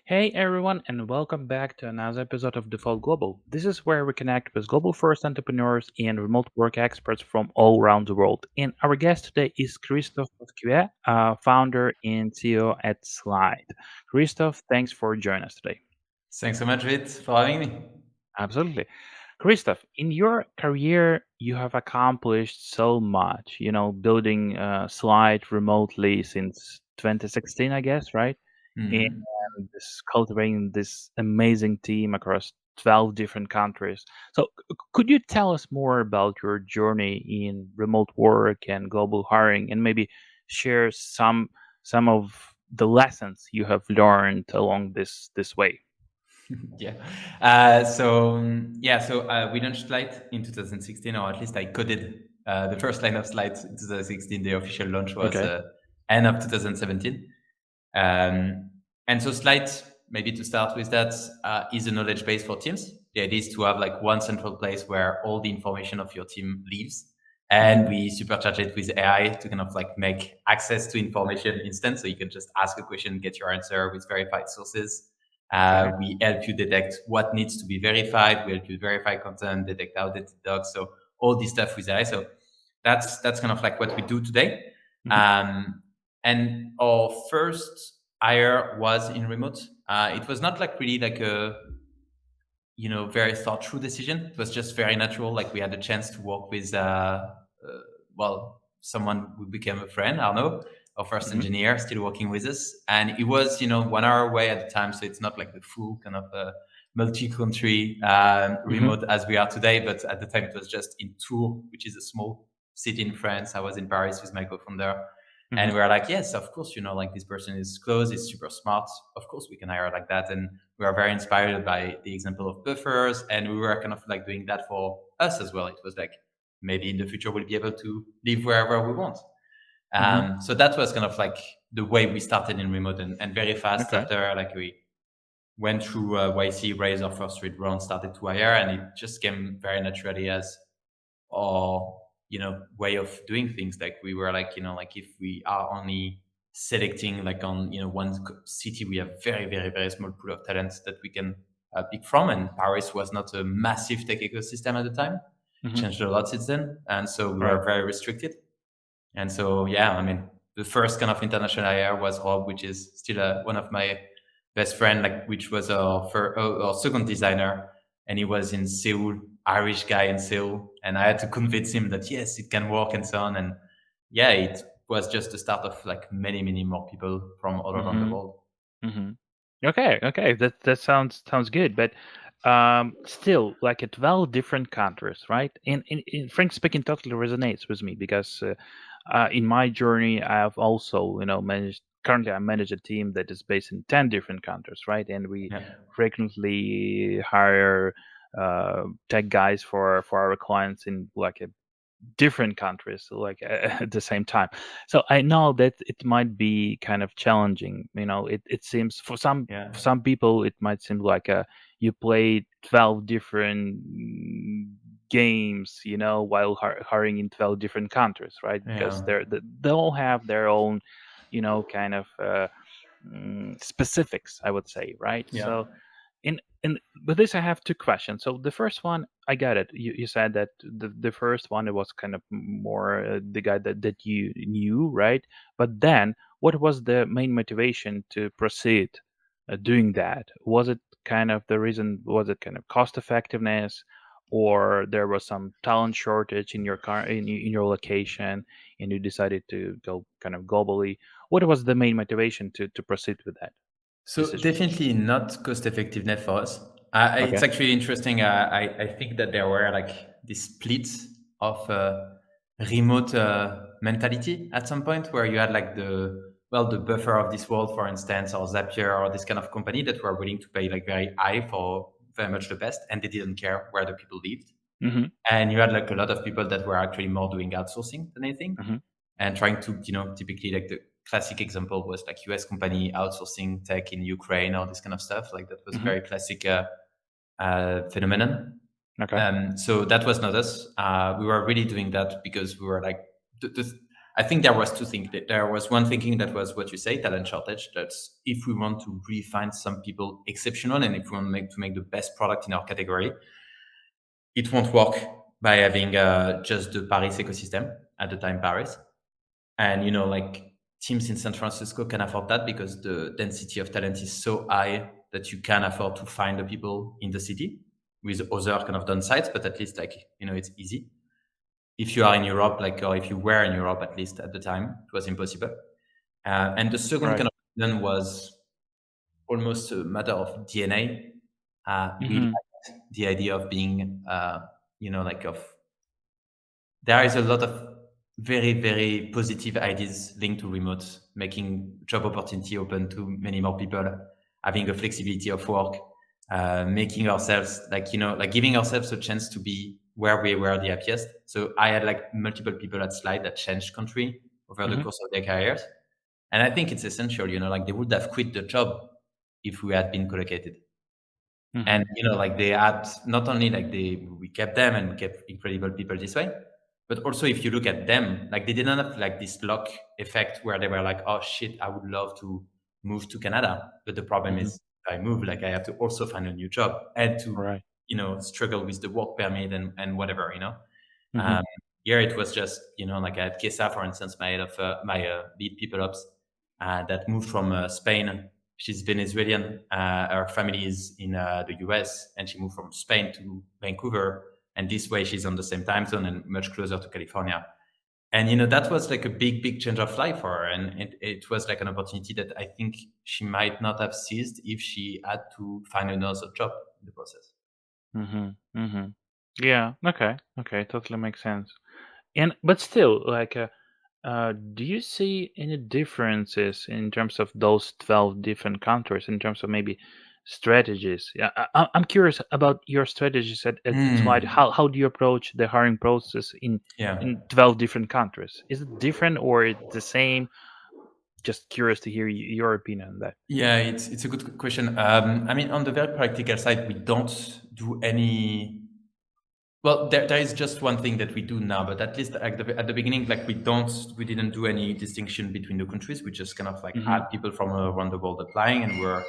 Hey everyone, and welcome back to another episode of Default Global. This is where we connect with global first entrepreneurs and remote work experts from all around the world. And our guest today is Christophe Pasquier, founder and CEO at Slite. Christophe, thanks for joining us today. Thanks so much, Vit, for having me. Absolutely. Christoph, in your career, you have accomplished so much, building Slide remotely since 2016, I guess, right? And Mhm. cultivating this amazing team across 12 different countries. So, could you tell us more about your journey in remote work and global hiring, and maybe share some of the lessons you have learned along this way? Yeah. We launched Slite in 2016, or at least I coded the first line of Slite in 2016. The official launch was Okay. end of 2017. Um, and so Slite, maybe to start with that, is a knowledge base for teams. The idea is to have like one central place where all the information of your team lives. And we supercharge it with AI to kind of like make access to information instant. So you can just ask a question, get your answer with verified sources. Okay. We help you detect what needs to be verified. We help you verify content, detect outdated docs. So all this stuff with AI. So that's kind of like what we do today. Mhm. Um, and our first hire was in remote. It was not like really like a very thought through decision. It was just very natural. Like we had a chance to work with someone who became a friend, Arnaud, our first Mhm. engineer, still working with us, and it was 1 hour away at the time, so it's not like the full kind of multi-country Mhm. remote as we are today. But at the time, it was just in Tours, which is a small city in France. I was in Paris with my co-founder. And Mhm. we are like, yes, of course, like this person is close, is super smart. Of course, we can hire like that. And we are very inspired by the example of buffers. And we were kind of like doing that for us as well. It was like, maybe in the future, we'll be able to live wherever we want. Mhm. So that was kind of like the way we started in remote. And very fast Okay. after, like we went through YC, raised our first street round, started to hire. And it just came very naturally as our way of doing things. Like we were like like if we are only selecting like on one city, we have very very very small pool of talents that we can pick from, and Paris was not a massive tech ecosystem at the time. Mhm. Changed a lot since then, and so we Right. were very restricted. And so yeah, I mean, the first kind of international hire was Rob, which is still one of my best friend, like which was our second designer, and he was in Seoul, Irish guy in Seoul, and I had to convince him that yes, it can work and so on. And yeah, it was just the start of like many many more people from all around the Mhm. world. Mhm. Okay, okay, that sounds good, but still, like at 12 different countries, right? And Frank speaking totally resonates with me because in my journey, I have also, managed. Currently, I manage a team that is based in 10 different countries, right? And we Yeah, frequently hire tech guys for our clients in like a different countries like at the same time. So I know that it might be kind of challenging. It seems for yeah, some people it might seem like you play 12 different games, while hiring in 12 different countries, right? Because yeah, they all have their own, kind of specifics, I would say, right? yeah. So in with this, I have two questions. So the first one, I got it. You said that the first one, it was kind of more the guy that you knew, right? But then, what was the main motivation to proceed doing that? Was it kind of the reason? Was it kind of cost effectiveness, or there was some talent shortage in your in your location, and you decided to go kind of globally? What was the main motivation to proceed with that So decision? definitely not cost effectiveness for us. It's Okay. actually interesting. I think that there were like this split of remote mentality at some point where you had like the buffer of this world, for instance, or Zapier or this kind of company that were willing to pay like very high for very much the best, and they didn't care where the people lived. Hmm. And you had like a lot of people that were actually more doing outsourcing than anything Hmm. and trying to, typically like the classic example was like US company outsourcing tech in Ukraine or this kind of stuff. Like that was a Hmm. very classic phenomenon. Okay. So that was not us. We were really doing that because we were like, I think there was two things. There was one thinking that was what you say, talent shortage. That's if we want to really find some people exceptional, and if we want to make the best product in our category, it won't work by having just the Paris ecosystem at the time Paris. And like teams in San Francisco can afford that because the density of talent is so high that you can afford to find the people in the city with other kind of downsides, but at least it's easy. If you are in Europe, or if you were in Europe, at least at the time, it was impossible. And the second Right. kind of reason was almost a matter of DNA. We Mm-hmm. liked the idea of being, of there is a lot of very, very positive ideas linked to remote, making job opportunity open to many more people, having a flexibility of work, making ourselves like giving ourselves a chance to be where we were the happiest. So I had like multiple people at Slide that changed country over the Mm-hmm. course of their careers. And I think it's essential, like they would have quit the job if we had been collocated. Mm-hmm. And like they had not only like we kept them and we kept incredible people this way, but also if you look at them, like they didn't have like this lock effect where they were like, oh shit, I would love to move to Canada, but the problem Mm-hmm. is if I move, like I have to also find a new job and to Right. struggle with the work permit and whatever. Mm-hmm. um, Here it was just like I had Kesa, for instance, my head of my lead people ops, that moved from Spain. She's Venezuelan. Her family is in the US, and she moved from Spain to Vancouver. And this way, she's on the same time zone and much closer to California. And that was like a big, big change of life for her, and it was like an opportunity that I think she might not have seized if she had to find another job in the process. Mm-hmm. Mm-hmm. Yeah. Okay. Okay. Totally makes sense. And but still, like, do you see any differences in terms of those 12 different countries in terms of maybe strategies? Yeah, I'm curious about your strategies at Slide. Mm, How do you approach the hiring process yeah. in 12 different countries? Is it different or it's the same? Just curious to hear your opinion on that. Yeah, it's a good question. I mean, on the very practical side, we don't do any. Well, there is just one thing that we do now, but at least at the beginning, like we didn't do any distinction between the countries. We just kind of like Mm-hmm. had people from around the world applying, and we're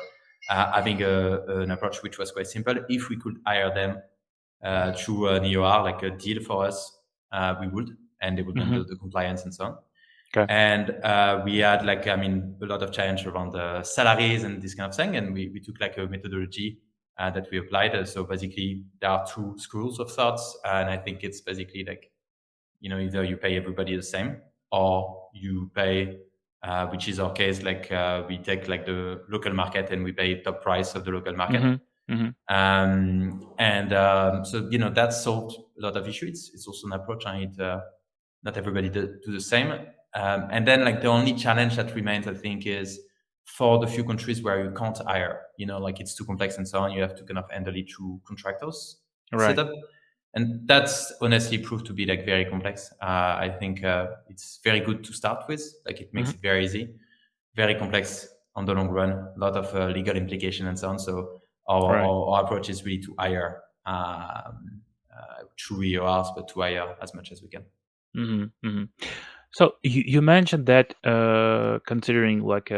having an approach which was quite simple. If we could hire them through an EOR, like a deal for us, we would, and they would Mm-hmm. handle the compliance and so on. Okay. And we had like, I mean, a lot of challenge around the salaries and this kind of thing. And we took like a methodology that we applied. So basically, there are two schools of thoughts, and I think it's basically like, either you pay everybody the same, or you pay, which is our case, like we take like the local market and we pay top price of the local market. Mm-hmm. Mm-hmm. So that solved a lot of issues. It's also an approach on it. Not everybody do the same. And then like the only challenge that remains, I think, is for the few countries where you can't hire, like it's too complex and so on, you have to kind of handle it through contractors Right. setup. And that's honestly proved to be like very complex. I think it's very good to start with, like it makes Mm-hmm. it very easy, very complex on the long run, a lot of legal implication and so on. So Right. our approach is really to hire through EORs, but to hire as much as we can. Mm-hmm. Mm-hmm. So you mentioned that considering like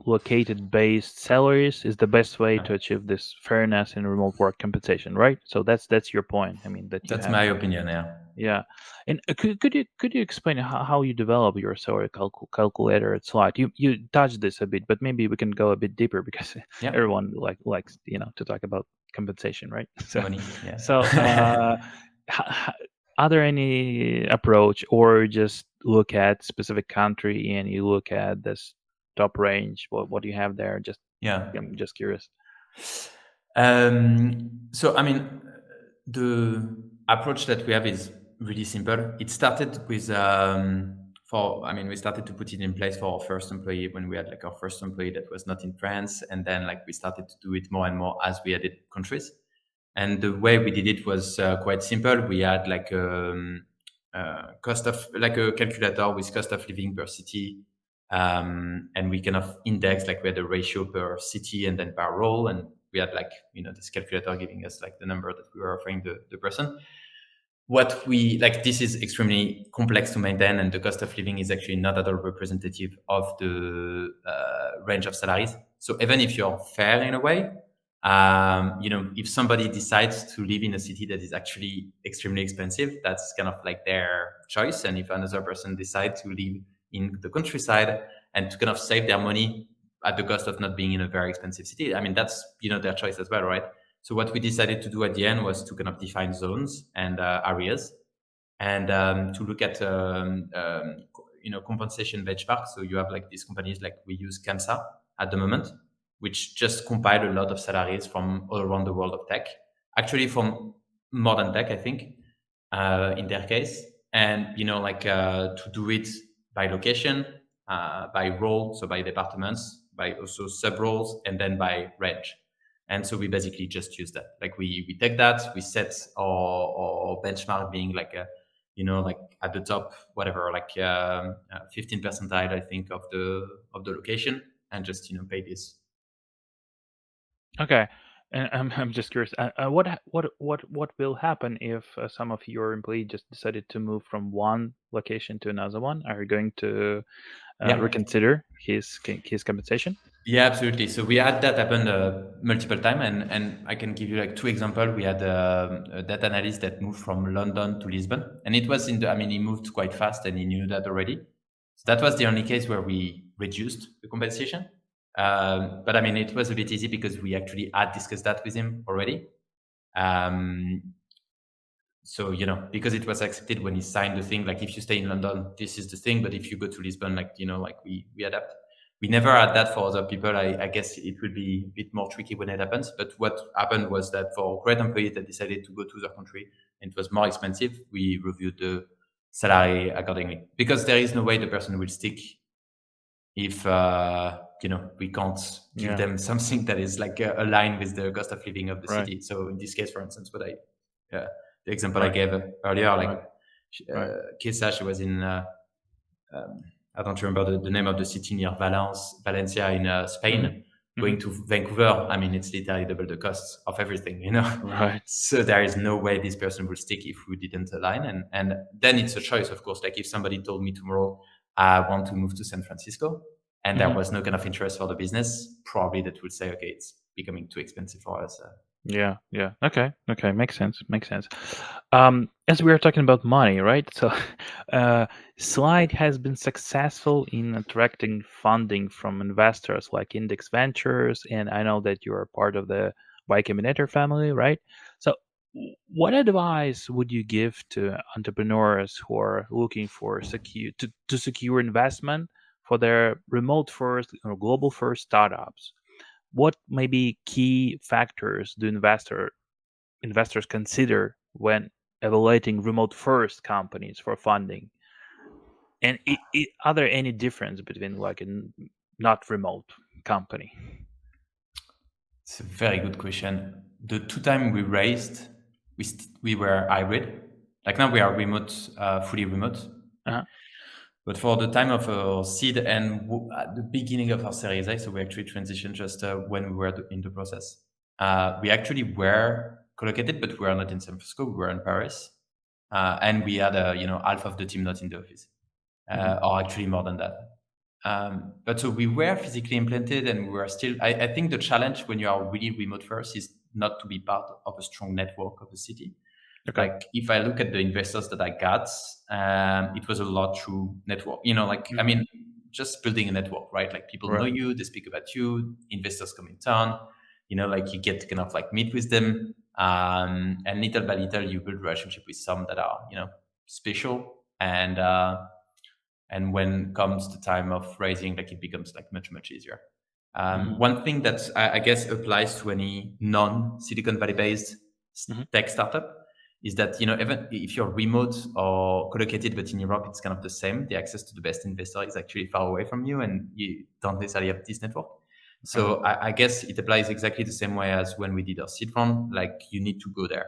located based salaries is the best way Yeah. to achieve this fairness in remote work compensation, right? So that's your point. I mean that you That's have, my opinion. Yeah. yeah. And could you explain how you develop your salary calculator at Slide? You touched this a bit, but maybe we can go a bit deeper because Yeah. everyone likes to talk about compensation, right? So Money. Yeah. so h- h- are there any approach or just look at specific country and you look at this top range? What do you have there? Just Yeah. I'm just curious. So, I mean, the approach that we have is really simple. It started with, we started to put it in place for our first employee when we had like our first employee that was not in France. And then like we started to do it more and more as we added countries. And the way we did it was quite simple. We had like cost of like a calculator with cost of living per city, and we kind of index like we had a ratio per city and then per role, and we had like this calculator giving us like the number that we were offering the person. what we like, this is extremely complex to maintain, and the cost of living is actually not at all representative of the range of salaries. So even if you're fair in a way, if somebody decides to live in a city that is actually extremely expensive, that's kind of like their choice. And if another person decides to live in the countryside and to kind of save their money at the cost of not being in a very expensive city, I mean, that's, their choice as well, right? So what we decided to do at the end was to kind of define zones and areas, and to look at compensation benchmarks. So you have like these companies, like we use Kansa at the moment, which just compile a lot of salaries from all around the world of tech, actually from modern tech, I think, in their case. And to do it by location, by role, so by departments, by also sub roles, and then by range. And so we basically just use that. Like we take that, we set our benchmark being like like at the top, whatever, like 15 percentile, I think, of the location, and just pay this. Okay, and I'm just curious. What will happen if some of your employee just decided to move from one location to another one? Are you going to Yeah. reconsider his compensation? Yeah, absolutely. So we had that happen multiple times, and I can give you like two examples. We had a data analyst that moved from London to Lisbon, and it was I mean, he moved quite fast, and he knew that already. So that was the only case where we reduced the compensation. But I mean, it was a bit easy because we actually had discussed that with him already. Um, so because it was accepted when he signed the thing, like if you stay in London, this is the thing, but if you go to Lisbon, like like we adapt. We never had that for other people. I guess it will be a bit more tricky when it happens, but what happened was that for great employees that decided to go to their country and it was more expensive, we reviewed the salary accordingly, because there is no way the person will stick if we can't give Yeah, them something that is like aligned with the cost of living of the right, city. So in this case, for instance, the example I right, gave earlier, like right, right. Kesa, she was in I don't remember the name of the city near Valencia in Hmm. Spain. Hmm. Going to Vancouver, I mean, it's literally double the cost of everything. Right. So there is no way this person will stick if we didn't align. And then it's a choice, of course. Like if somebody told me tomorrow, I want to move to San Francisco, and there Hmm. was no kind of interest for the business, probably that would say, okay, it's becoming too expensive for us. Yeah, yeah. Okay, okay. Makes sense. Makes sense. As we are talking about money, right? So, uh, Slide has been successful in attracting funding from investors like Index Ventures, and I know that you are part of the Y Combinator family, right? So, what advice would you give to entrepreneurs who are looking for to secure investment for their remote first or global first startups? What maybe key factors do investors consider when evaluating remote first companies for funding? And are there any difference between like a not remote company? It's a very good question. The two time we raised, we were hybrid. Like now we are remote, fully remote. Uh-huh. But for the time of our seed and at the beginning of our Series A, so we actually transitioned just when we were in the process. We actually were collocated, but we were not in San Francisco. We were in Paris, and we had half of the team not in the office, Hmm. or actually more than that. But so we were physically implanted, and we were still. I think the challenge when you are really remote first is not to be part of a strong network of the city. Okay. Like if I look at the investors that I got, it was a lot through network. Like I Hmm. mean, just building a network, right? Like people know Right. you, they speak about you, investors come in town. Like you get to kind of like meet with them, and little by little you build relationship with some that are special, and when comes the time of raising, like it becomes like much easier. Hmm. One thing that I guess applies to any non Silicon Valley based Hmm. tech startup is that even if you're remote or collocated, but in Europe it's kind of the same. The access to the best investor is actually far away from you, and you don't necessarily have this network. Uh-huh. So I guess it applies exactly the same way as when we did our seed round. Like you need to go there.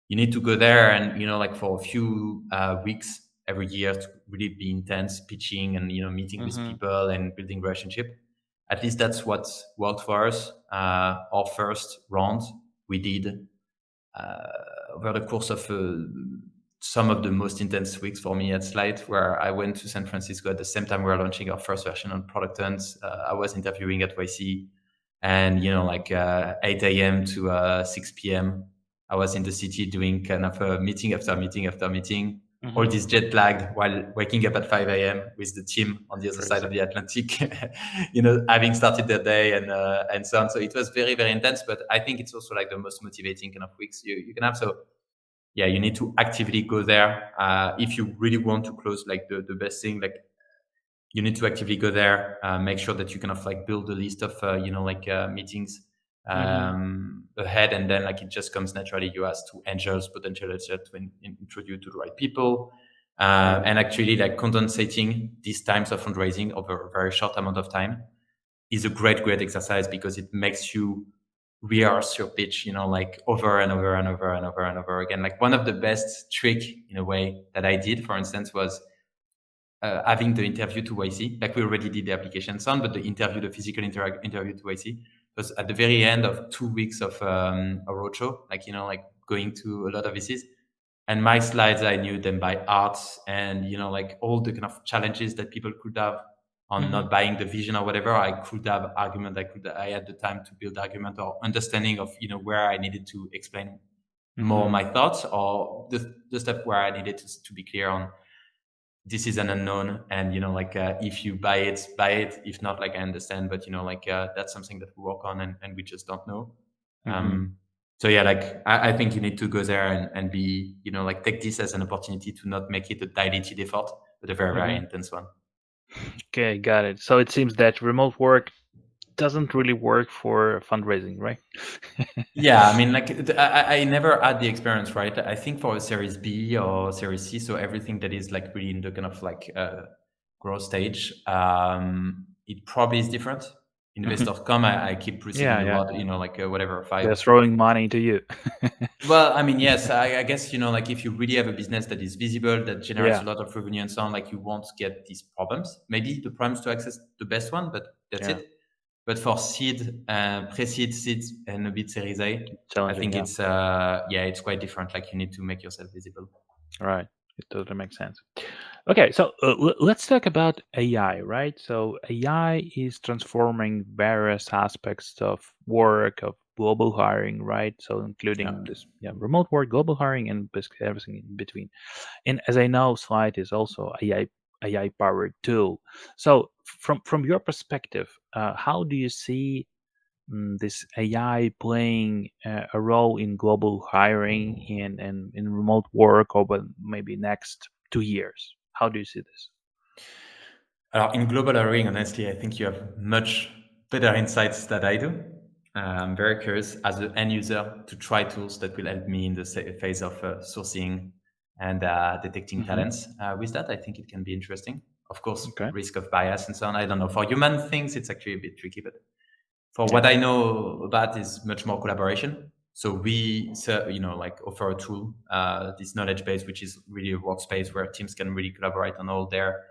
You need to go there, and like for a few weeks every year to really be intense pitching and meeting with Hmm. people and building relationship. At least that's what worked for us. Our first round we did over the course of some of the most intense weeks for me at Slite, where I went to San Francisco at the same time we were launching our first version on Product Hunt. I was interviewing at YC, and 8 a.m. to 6 p.m. I was in the city doing kind of a meeting after meeting after meeting, all Hmm. this jet lagged while waking up at 5 a.m. with the team on the other side Crazy. of the Atlantic, having started their day and so on. So it was very, very intense, but I think it's also like the most motivating kind of weeks you can have. So yeah, you need to actively go there. If you really want to close like the best thing, like you need to actively go there, make sure that you kind of like build a list of meetings Hmm. ahead, and then like it just comes naturally. You ask to angels, potential angels, to introduce you to the right people, Right. and actually like condensating these times of fundraising over a very short amount of time is a great exercise, because it makes you rehearse your pitch, like over and over and over and over and over again. Like one of the best trick in a way that I did, for instance, was having the interview to YC. Like we already did the application sound, but the physical interview to YC was at the very end of 2 weeks of a roadshow, like, like going to a lot of VCs. And my slides, I knew them by heart, and, like all the kind of challenges that people could have on Hmm. not buying the vision or whatever. I could have argument. I had the time to build argument or understanding of, where I needed to explain more Hmm. my thoughts, or the stuff where I needed to be clear on this is an unknown, and if you buy it. If not, like I understand, but that's something that we work on, and we just don't know. Hmm. So yeah, like I think you need to go there and be, like take this as an opportunity to not make it a diluted effort, but a very Hmm. intense one. Okay, got it. So it seems that remote work doesn't really work for fundraising, right? Yeah, I mean, like I never had the experience, right? I think for a Series B or Series C, so everything that is like really in the kind of like growth stage, it probably is different. Mhm. Investors come, I keep Yeah, receiving a yeah. lot, like whatever They're five. throwing money to you. Well, I mean, yes, I guess like if you really have a business that is visible, that generates Yeah, a lot of revenue and so on, like you won't get these problems. Maybe the problems to access the best one, but that's yeah. it. But for seed, pre-seed, seed, and a bit Series A, I Challenging, think yeah. it's it's quite different. Like you need to make yourself visible. Right. It totally makes sense. Okay, so let's talk about AI, right? So AI is transforming various aspects of work, of global hiring, right? So Yeah. including this, yeah, remote work, global hiring, and basically everything in between. And as I know, Slide is also AI powered tool. So from your perspective, how do you see this AI playing a role in global hiring and in remote work over maybe next 2 years? How do you see this? In global hiring, honestly, I think you have much better insights than I do. I'm very curious as an end user to try tools that will help me in the phase of sourcing and detecting Hmm. talents. With that, I think it can be interesting. Of course, Okay. risk of bias and so on. I don't know. For human things, it's actually a bit tricky, but for Yeah. what I know about is much more collaboration. So we, like offer a tool, this knowledge base, which is really a workspace where teams can really collaborate on all their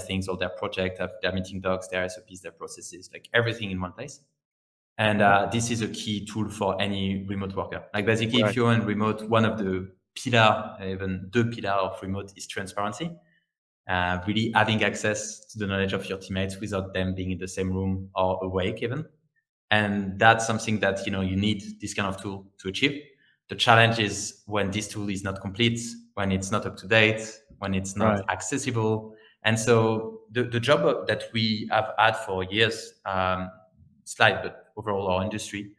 things, all their projects, have their meeting docs, their SOPs, their processes, like everything in one place. And Hmm. this is a key tool for any remote worker. Like basically, if Right. you're in remote, one of the pillar, even the pillar of remote is transparency. Really having access to the knowledge of your teammates without them being in the same room or awake even. And that's something that you need this kind of tool to achieve. The challenge is when this tool is not complete, when it's not up to date, when it's not Right. accessible. And so the job that we have had for years, Slide, but overall our industry,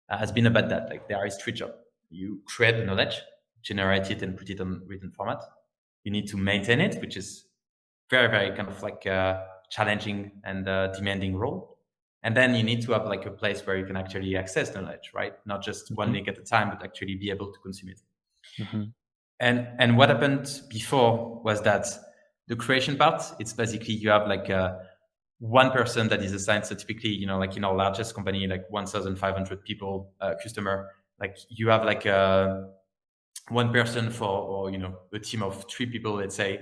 has been about that. Like there is three jobs. You create the knowledge, generate it, and put it on written format. You need to maintain it, which is very kind of like challenging and demanding role. And then you need to have like a place where you can actually access knowledge, right? Not just one Hmm. link at a time, but actually be able to consume it. Hmm. And what happened before was that the creation part, it's basically you have like one person that is assigned. So typically, like in our largest company, like 1,500 people, customer, like you have like one person for, or a team of three people, let's say,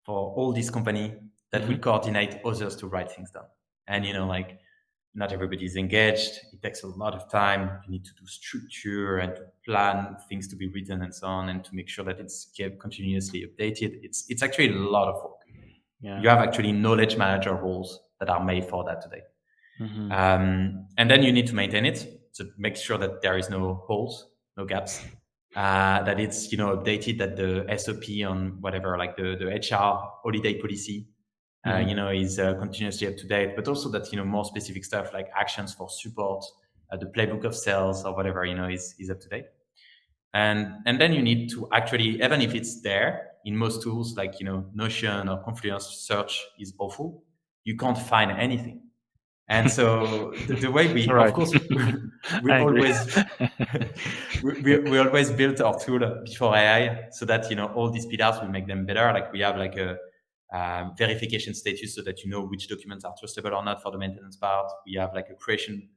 for all this company that will Hmm. coordinate others to write things down. And like not everybody is engaged. It takes a lot of time. You need to do structure and to plan things to be written and so on, and to make sure that it's kept continuously updated. It's actually a lot of work. Yeah. You have actually knowledge manager roles that are made for that today. Mm-hmm. And then you need to maintain it to make sure that there is no holes, no gaps, that it's updated, that the SOP on whatever, like the HR holiday policy, is continuously up to date, but also that more specific stuff like actions for support, the playbook of sales or whatever is up to date. And then you need to actually, even if it's there in most tools like Notion or Confluence, search is awful. You can't find anything. And so the way we, of Right. course, we I agree. always we always built our tool before AI, so that all these pillars, we make them better. Like we have like a verification status, so that which documents are trustable or not for the maintenance part. We have like a creation.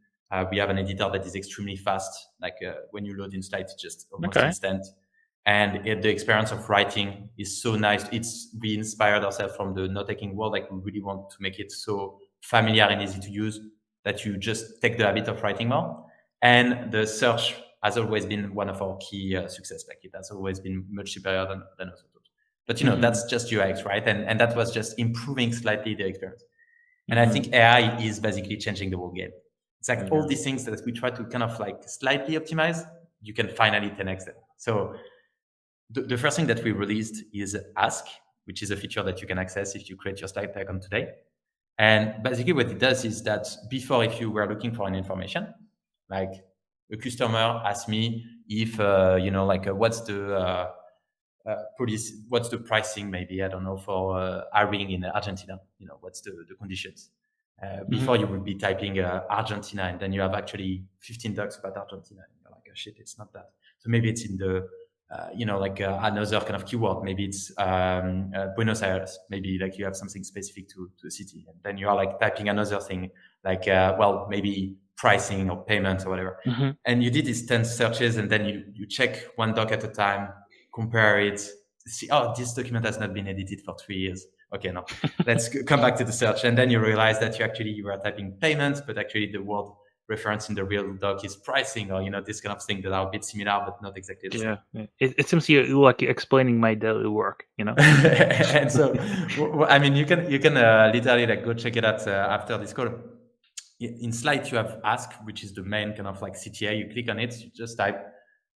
We have an editor that is extremely fast. Like when you load in Slite, it's just almost Okay. instant. And the experience of writing is so nice. We inspired ourselves from the note-taking world. Like we really want to make it so familiar and easy to use that you just take the habit of writing more. And the search has always been one of our key success. Like it has always been much superior than other tools. But that's just UX, right? And that was just improving slightly the experience. And I think AI is basically changing the whole game. It's like all these things that we try to kind of like slightly optimize, you can finally 10x them. So the first thing that we released is Ask, which is a feature that you can access if you create your Slide icon today. And basically what it does is that before, if you were looking for an information, like a customer asked me if, what's the policy, what's the pricing, maybe, I don't know, for hiring in Argentina, what's the conditions. Before you would be typing Argentina, and then you have actually 15 docs about Argentina. And you're like, oh shit, it's not that. So maybe it's in the, another kind of keyword. Maybe it's Buenos Aires. Maybe like you have something specific to a city. And then you are like typing another thing, like, maybe pricing or payments or whatever. And you did these 10 searches, and then you check one doc at a time, compare it, see, oh, this document has not been edited for 3 years. Okay, no, let's come back to the search. And then you realize that you were typing payments, but actually the word reference in the real doc is pricing, or, this kind of thing that are a bit similar, but not exactly the same. Yeah. It seems you're like explaining my daily work, And so, I mean, you can literally like go check it out after this call. In Slite, you have Ask, which is the main kind of like CTA. You click on it, you just type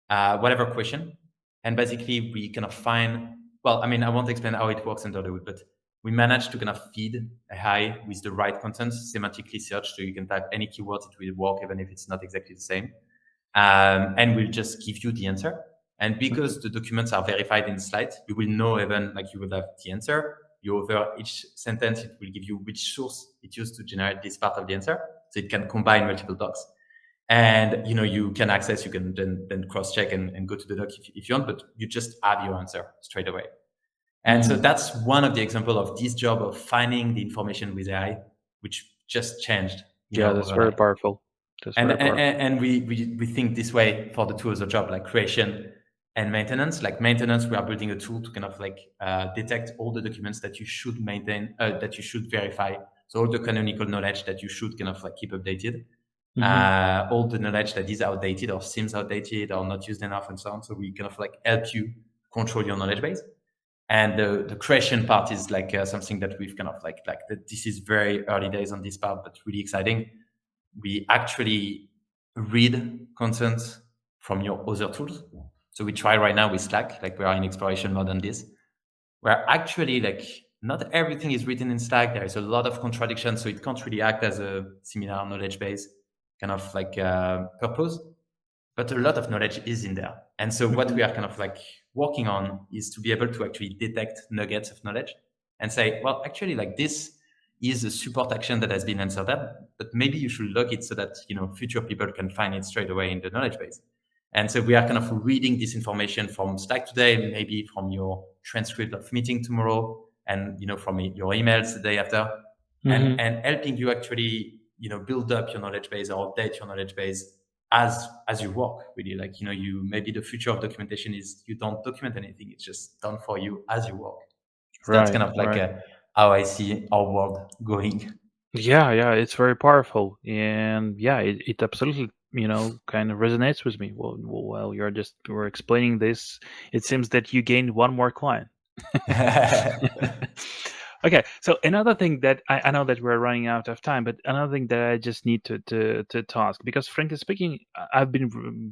whatever question. And basically we kind of find, well, I mean, I won't explain how it works under the hood, but we managed to kind of feed AI with the right content, semantically searched, so you can type any keywords, it will work, even if it's not exactly the same. And we'll just give you the answer. And because the documents are verified in Slite, you will know, even like you will have the answer. You over each sentence, it will give you which source it used to generate this part of the answer. So it can combine multiple docs. And you can access, you can then cross-check and go to the doc if you want, but you just have your answer straight away. And so that's one of the example of this job of finding the information with AI, which just changed. That's very overnight. powerful. And we think this way for the two other job, like creation and maintenance. Like maintenance, we are building a tool to kind of like detect all the documents that you should maintain, that you should verify. So all the canonical knowledge that you should kind of like keep updated. All the knowledge that is outdated or seems outdated or not used enough and so on. So we kind of like help you control your knowledge base. And the creation part is like something that we've kind of like this is very early days on this part, but really exciting. We actually read content from your other tools. So we try right now with Slack, like we are in exploration mode on this, where actually like not everything is written in Slack. There is a lot of contradiction, so it can't really act as a similar knowledge base kind of like purpose, but a lot of knowledge is in there. And so what we are kind of like working on is to be able to actually detect nuggets of knowledge and say, well, actually like this is a support action that has been inserted, but maybe you should log it so that future people can find it straight away in the knowledge base. And so we are kind of reading this information from Slack today, maybe from your transcript of meeting tomorrow, and from your emails the day after, and helping you actually build up your knowledge base or update your knowledge base as you work. Really, like you maybe the future of documentation is you don't document anything; it's just done for you as you work. So that's kind of like how I see our world going. Yeah, it's very powerful, and yeah, it absolutely kind of resonates with me. Well, you're explaining this. It seems that you gained one more client. Okay, so another thing that I know that we're running out of time, but another thing that I just need to ask, because frankly speaking, I've been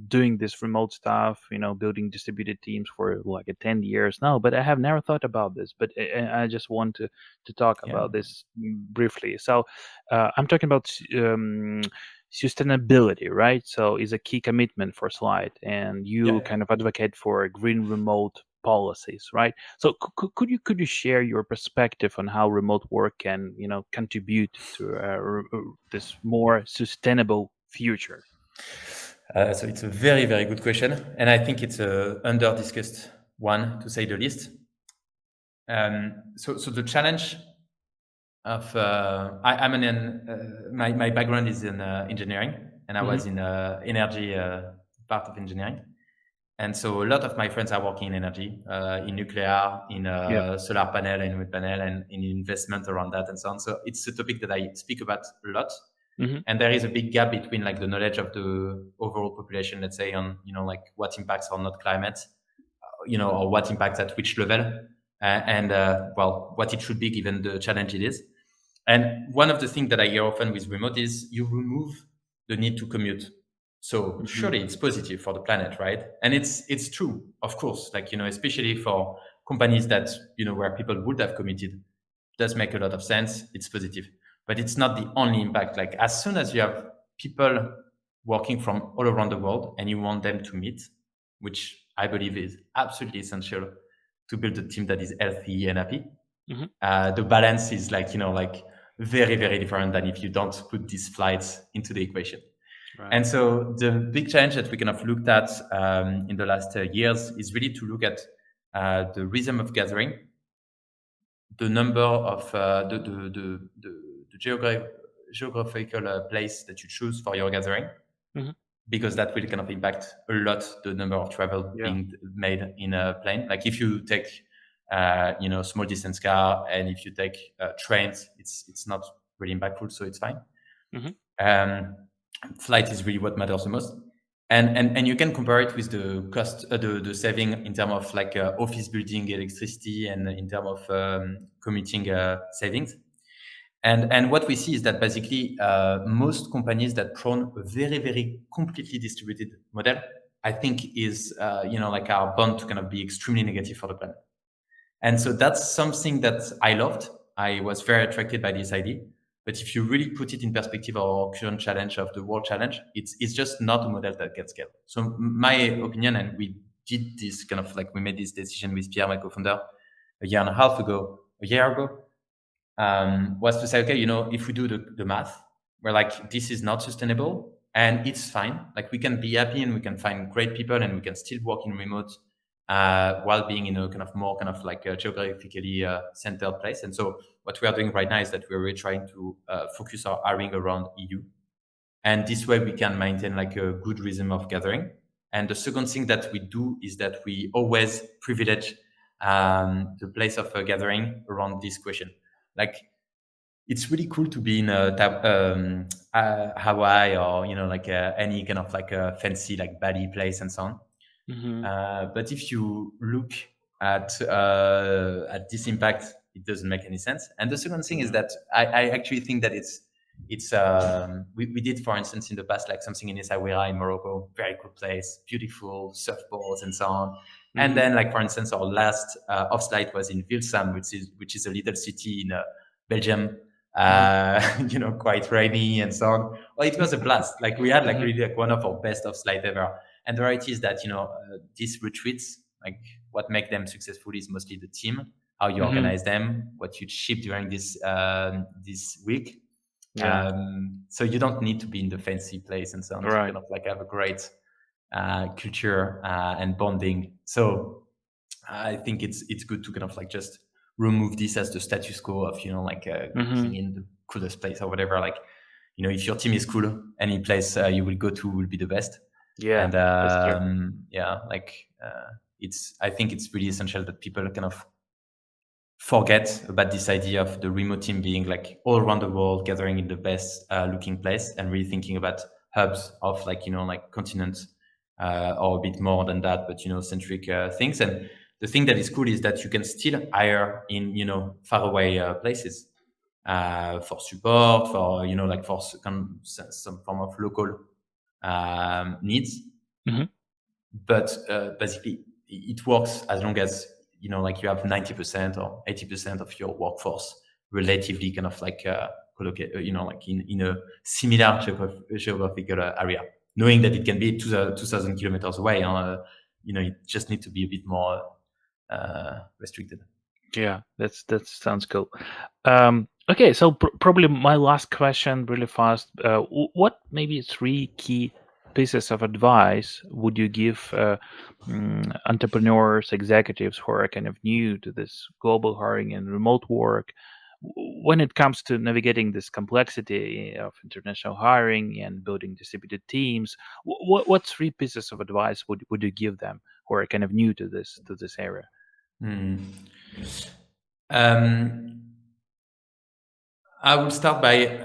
doing this remote stuff, building distributed teams for like 10 years now, but I have never thought about this. But I just want to talk Yeah. about this briefly. So I'm talking about sustainability, right? So is a key commitment for Slide, and you Yeah. kind of advocate for green remote policies, right? So could you share your perspective on how remote work can contribute to this more sustainable future? So it's a very, very good question. And I think it's a under discussed one, to say the least. So the challenge of I'm my background is in engineering, and I Hmm. was in energy part of engineering. And so a lot of my friends are working in energy, in nuclear, in Yeah. solar panel and wind panel, and in investment around that and so on. So it's a topic that I speak about a lot. Hmm. And there is a big gap between like the knowledge of the overall population, let's say, on like what impacts or not climate, or what impacts at which level, and well, what it should be given the challenge it is. And one of the things that I hear often with remote is you remove the need to commute. So Hmm. surely it's positive for the planet, right? And it's true, of course. Like especially for companies that where people would have commuted, does make a lot of sense. It's positive, but it's not the only impact. Like as soon as you have people working from all around the world and you want them to meet, which I believe is absolutely essential to build a team that is healthy and happy, Hmm. the balance is like like very, very different than if you don't put these flights into the equation. Right. And so the big challenge that we kind of looked at in the last years is really to look at the rhythm of gathering, the number of the geographical place that you choose for your gathering, Hmm. because that will kind of impact a lot the number of travel Yeah. being made in a plane. Like if you take, small distance car, and if you take trains, it's not really impactful, so it's fine. Hmm. Um, Flight is really what matters the most. And you can compare it with the cost, the saving in terms of like office building electricity, and in terms of commuting savings. And what we see is that basically most companies that prone a very, very completely distributed model, I think is like are bound to kind of be extremely negative for the planet. And so that's something that I loved. I was very attracted by this idea. But if you really put it in perspective, our current challenge of the world challenge, it's just not a model that gets scaled. So my opinion, and we did this kind of like we made this decision with Pierre, my co-founder, a year and a half ago, a year ago, was to say, okay, if we do the math, we're like, this is not sustainable, and it's fine. Like we can be happy and we can find great people and we can still work in remote while being in a kind of more kind of like a geographically centered place. And so what we are doing right now is that we're really trying to focus our hiring around EU, and this way we can maintain like a good rhythm of gathering. And the second thing that we do is that we always privilege the place of gathering around this question. Like it's really cool to be in Hawaii, or like any kind of like a fancy like Bali place and so on. Hmm. But if you look at this impact, it doesn't make any sense. And the second thing is Yeah. that I actually think that it's we did, for instance, in the past, like something in Essaouira in Morocco, very cool place, beautiful surfboards and so on. And Hmm. then, like for instance, our last off Slite was in Wilsam, which is a little city in Belgium. Hmm. Quite rainy and so on. Well, it was a blast. Like we had like Hmm. really like one of our best off Slite ever. And the reality is that these retreats, like what make them successful is mostly the team, how you Hmm. organize them, what you ship during this week. Yeah. So you don't need to be in the fancy place and so on to Right. kind of like have a great culture and bonding. So I think it's good to kind of like just remove this as the status quo of like Hmm. being in the coolest place or whatever. Like if your team is cool, any place you will go to will be the best. Yeah, And that's true. yeah, like it's I think it's really essential that people kind of forget about this idea of the remote team being like all around the world, gathering in the best looking place, and really thinking about hubs of like like continents or a bit more than that, but centric things. And the thing that is cool is that you can still hire in faraway places for support, for like for some form of local needs. Hmm. But basically, it works as long as like you have 90% or 80% of your workforce relatively kind of like like in a similar geographical area, knowing that it can be 2,000 kilometers away. You just need to be a bit more restricted. Yeah, that sounds cool. Okay, so probably my last question, really fast. What maybe three key pieces of advice would you give entrepreneurs, executives who are kind of new to this global hiring and remote work when it comes to navigating this complexity of international hiring and building distributed teams? What three pieces of advice would you give them who are kind of new to this area? Hmm. Um, I will start by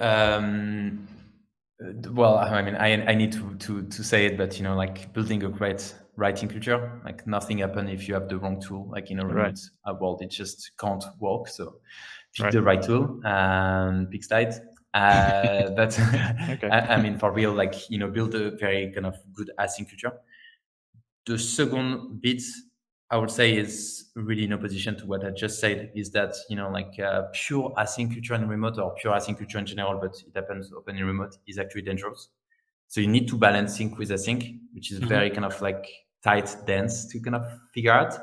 well, I mean, I need to say it, but like building a great writing culture. Like nothing happen if you have the wrong tool. Like in a Right, remote world, it just can't work. So pick right. the right tool, pick Slite. But Okay. I mean, for real, like build a very kind of good async culture. The second bit I would say is really in opposition to what I just said, is that like pure async culture in remote, or pure async culture in general, but it happens open in remote, is actually dangerous. So you need to balance sync with async, which is Hmm. very kind of like tight dance to kind of figure out.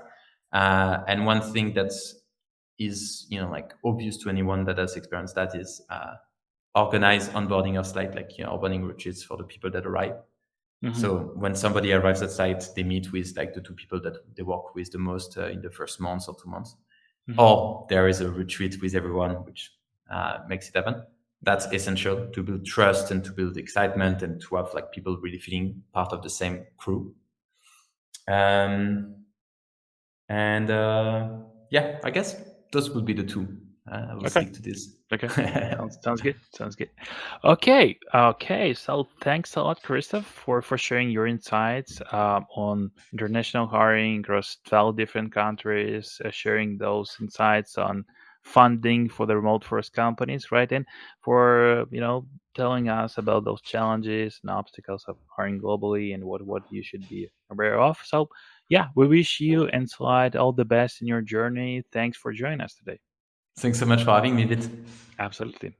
And one thing that is like obvious to anyone that has experienced that is organize onboarding of Slite, like onboarding retreats for the people that arrive. Hmm. So when somebody arrives at site, they meet with like the two people that they work with the most in the first month or 2 months, Hmm. or there is a retreat with everyone, which makes it happen. That's essential to build trust and to build excitement and to have like people really feeling part of the same crew. Um, and yeah, I guess those would be the two. I will Okay. stick to this. Okay. Sounds good. Sounds good. Okay. Okay. So thanks a lot, Christophe, for sharing your insights on international hiring across 12 different countries, sharing those insights on funding for the remote first companies, right? And for telling us about those challenges and obstacles of hiring globally and what you should be aware of. So yeah, we wish you and Slide all the best in your journey. Thanks for joining us today. Thanks so much for having me, Vit. Absolutely.